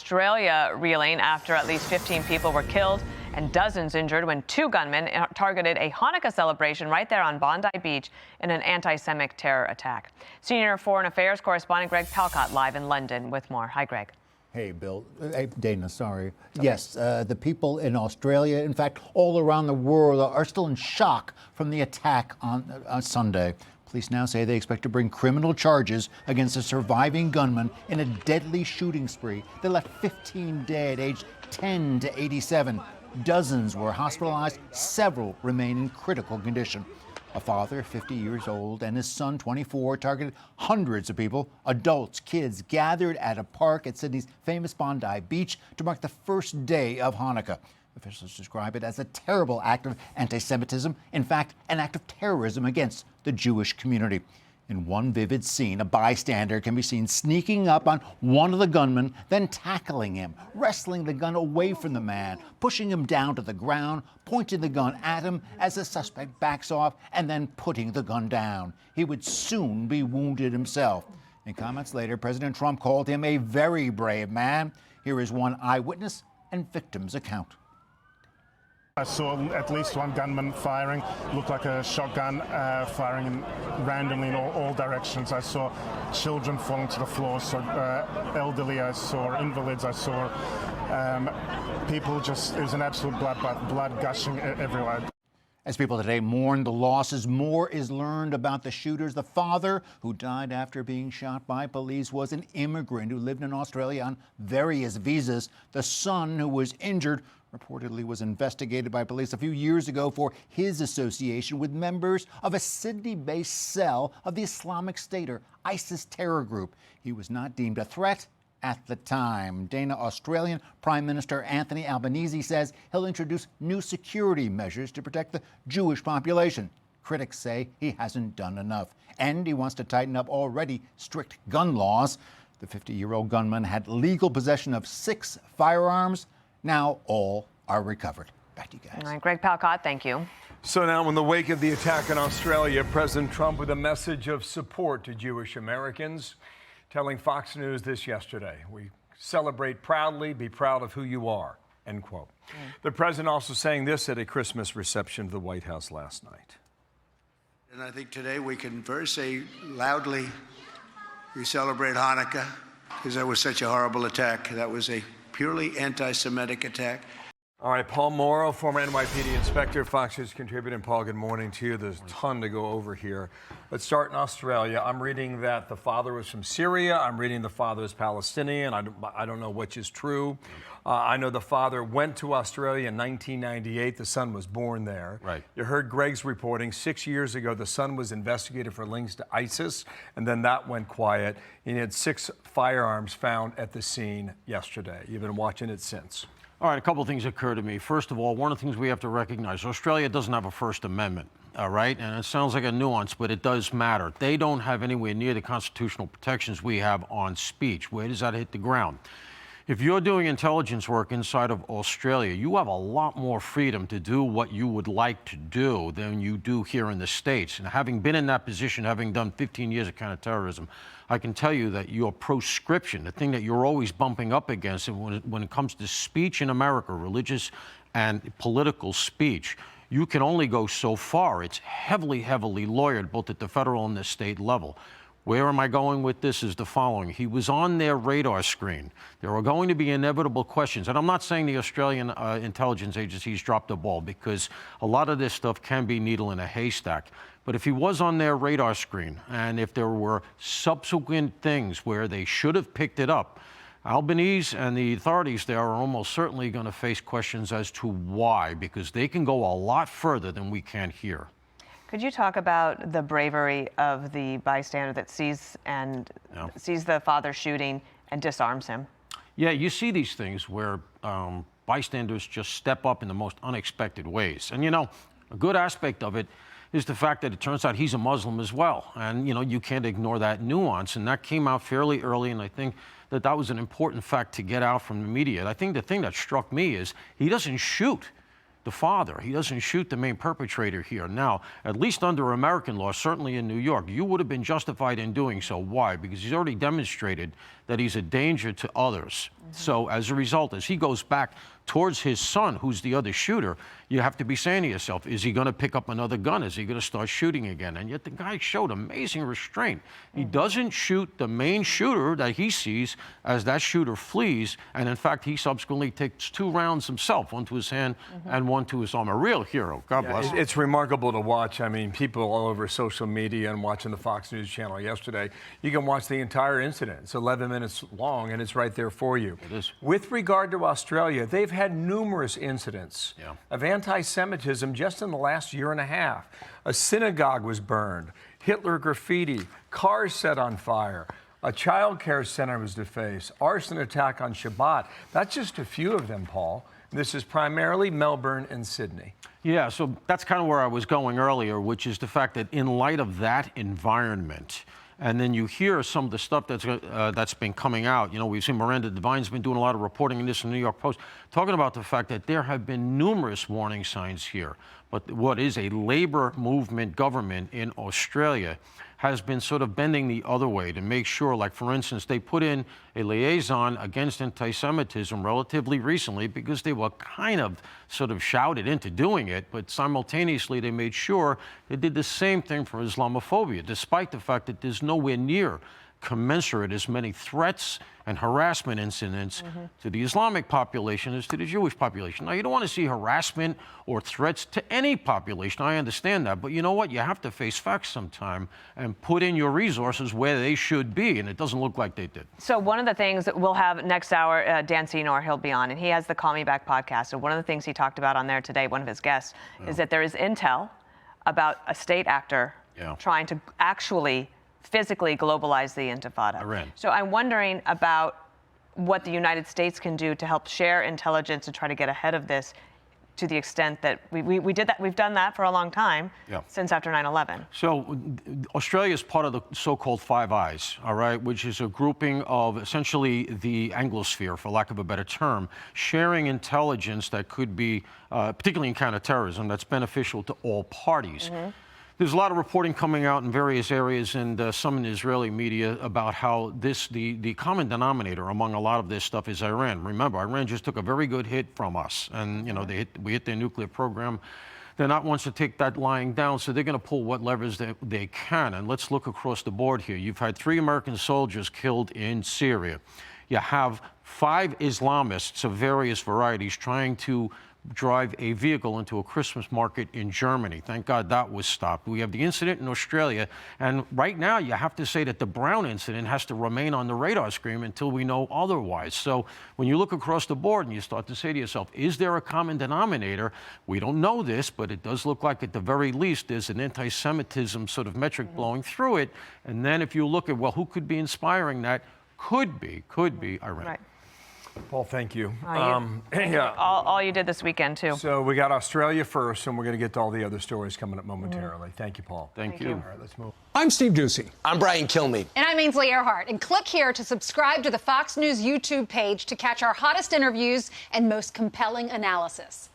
Australia reeling after at least 15 people were killed and dozens injured when two gunmen targeted a Hanukkah celebration right there on Bondi Beach in an anti-Semitic terror attack. Senior Foreign Affairs correspondent Greg Palkot live in London with more. Hi, Greg. Hey, Bill. Hey, Dana, sorry. Okay. Yes, the people in Australia, in fact, all around the world, are still in shock from the attack on Sunday. Police now say they expect to bring criminal charges against a surviving gunman in a deadly shooting spree that left 15 dead, aged 10 to 87. Dozens were hospitalized. Several remain in critical condition. A father, 50 years old, and his son, 24, targeted hundreds of people, adults, kids, gathered at a park at Sydney's famous Bondi Beach to mark the first day of Hanukkah. Officials describe it as a terrible act of anti-Semitism, in fact, an act of terrorism against the Jewish community. In one vivid scene, a bystander can be seen sneaking up on one of the gunmen, then tackling him, wrestling the gun away from the man, pushing him down to the ground, pointing the gun at him as the suspect backs off, and then putting the gun down. He would soon be wounded himself. In comments later, President Trump called him a very brave man. Here is one eyewitness and victim's account. I saw at least one gunman firing, looked like a shotgun, firing randomly in all directions. I saw children falling to the floor, so elderly I saw, invalids I saw, people just, it was an absolute bloodbath, blood gushing everywhere. As people today mourn the losses, more is learned about the shooters. The father, who died after being shot by police, was an immigrant who lived in Australia on various visas. The son, who was injured, reportedly was investigated by police a few years ago for his association with members of a Sydney-based cell of the Islamic State, or ISIS terror group. He was not deemed a threat at the time. Dana, Australian Prime Minister Anthony Albanese says he'll introduce new security measures to protect the Jewish population. Critics say he hasn't done enough, and he wants to tighten up already strict gun laws. The 50-year-old gunman had legal possession of 6 firearms. Now all are recovered. Back to you guys. All right, Greg Palkot, thank you. So now, in the wake of the attack in Australia, President Trump with a message of support to Jewish Americans, telling Fox News this yesterday: "We celebrate proudly, be proud of who you are," end quote. The president also saying this at a Christmas reception at the White House last night. And I think today we can first say loudly, we celebrate Hanukkah, because that was such a horrible attack. That was a purely anti-Semitic attack. All right, Paul Mauro, former NYPD inspector, Fox News contributor. And Paul, good morning to you. There's a ton to go over here. Let's start in Australia. I'm reading that the father was from Syria. I'm reading the father is Palestinian. I don't know which is true. I know the father went to Australia in 1998. The son was born there. Right. You heard Greg's reporting. 6 years ago, the son was investigated for links to ISIS, and then that went quiet. He had 6 firearms found at the scene yesterday. You've been watching it since. All right, a couple of things occur to me. First of all, one of the things we have to recognize, Australia doesn't have a First Amendment, all right? And it sounds like a nuance, but it does matter. They don't have anywhere near the constitutional protections we have on speech. Where does that hit the ground? If you're doing intelligence work inside of Australia, you have a lot more freedom to do what you would like to do than you do here in the States. And having been in that position, having done 15 years of counterterrorism, I can tell you that your proscription, the thing that you're always bumping up against when it comes to speech in America, religious and political speech, you can only go so far. It's heavily, heavily lawyered, both at the federal and the state level. Where am I going with this is the following. He was on their radar screen. There are going to be inevitable questions. And I'm not saying the Australian intelligence agencies dropped the ball, because a lot of this stuff can be needle in a haystack. But if he was on their radar screen, and if there were subsequent things where they should have picked it up, Albanese and the authorities there are almost certainly going to face questions as to why, because they can go a lot further than we can here. Could you talk about the bravery of the bystander that sees the father shooting and disarms him? Yeah, you see these things where bystanders just step up in the most unexpected ways. And, you know, a good aspect of it is the fact that it turns out he's a Muslim as well. And, you know, you can't ignore that nuance. And that came out fairly early, and I think that was an important fact to get out from the media. And I think the thing that struck me is he doesn't shoot. the father. He doesn't shoot the main perpetrator here. Now, at least under American law, certainly in New York, you would have been justified in doing so. Why? Because he's already demonstrated that he's a danger to others. So as a result, as he goes back towards his son, who's the other shooter, you have to be saying to yourself, is he going to pick up another gun? Is he going to start shooting again? And yet the guy showed amazing restraint. He doesn't shoot the main shooter that he sees as that shooter flees. And in fact, he subsequently takes 2 rounds himself, one to his hand and one to his arm. A real hero. God bless him. It's remarkable to watch. I mean, people all over social media and watching the Fox News channel yesterday, you can watch the entire incident. It's 11 minutes long, and it's right there for you. It is. With regard to Australia, they've had numerous incidents of anti-Semitism just in the last year and a half. A synagogue was burned, Hitler graffiti, cars set on fire, a child care center was defaced, arson attack on Shabbat. That's just a few of them, Paul. This is primarily Melbourne and Sydney. Yeah, so that's kind of where I was going earlier, which is the fact that in light of that environment, and then you hear some of the stuff that's been coming out. You know, we've seen Miranda Devine's been doing a lot of reporting in this in the New York Post, talking about the fact that there have been numerous warning signs here. But what is a labor movement government in Australia has been sort of bending the other way to make sure, like, for instance, they put in a liaison against anti-Semitism relatively recently because they were kind of sort of shouted into doing it, but simultaneously they made sure they did the same thing for Islamophobia, despite the fact that there's nowhere near commensurate as many threats and harassment incidents to the Islamic population as to the Jewish population. Now, you don't want to see harassment or threats to any population. I understand that. But you know what? You have to face facts sometime and put in your resources where they should be, and it doesn't look like they did. So one of the things that we'll have next hour, Dan Senor, he'll be on, and he has the Call Me Back podcast. And one of the things he talked about on there today, one of his guests, is that there is intel about a state actor trying to actually physically globalize the Intifada. Iran. So I'm wondering about what the United States can do to help share intelligence and try to get ahead of this, to the extent that we did that. We've done that for a long time, since after 9/11. So Australia is part of the so-called Five Eyes, all right, which is a grouping of essentially the Anglosphere, for lack of a better term, sharing intelligence that could be, particularly in counterterrorism, that's beneficial to all parties. There's a lot of reporting coming out in various areas and some in Israeli media about how the common denominator among a lot of this stuff is Iran. Remember, Iran just took a very good hit from us, and you know we hit their nuclear program. They're not ones to take that lying down, so they're going to pull what levers they can. And let's look across the board here. You've had 3 American soldiers killed in Syria. You have 5 Islamists of various varieties trying to drive a vehicle into a Christmas market in Germany. Thank God that was stopped. We have the incident in Australia, and right now you have to say that the Brown incident has to remain on the radar screen until we know otherwise. So when you look across the board and you start to say to yourself, is there a common denominator? We don't know this, but it does look like at the very least there's an anti-Semitism sort of metric blowing through it. And then if you look at, well, who could be inspiring that? Could be Iran. Right. Paul, thank you. All you did this weekend, too. So we got Australia first, and we're going to get to all the other stories coming up momentarily. Thank you, Paul. Thank you. All right, let's move. I'm Steve Ducey. I'm Brian Kilmeade. And I'm Ainsley Earhart. And click here to subscribe to the Fox News YouTube page to catch our hottest interviews and most compelling analysis.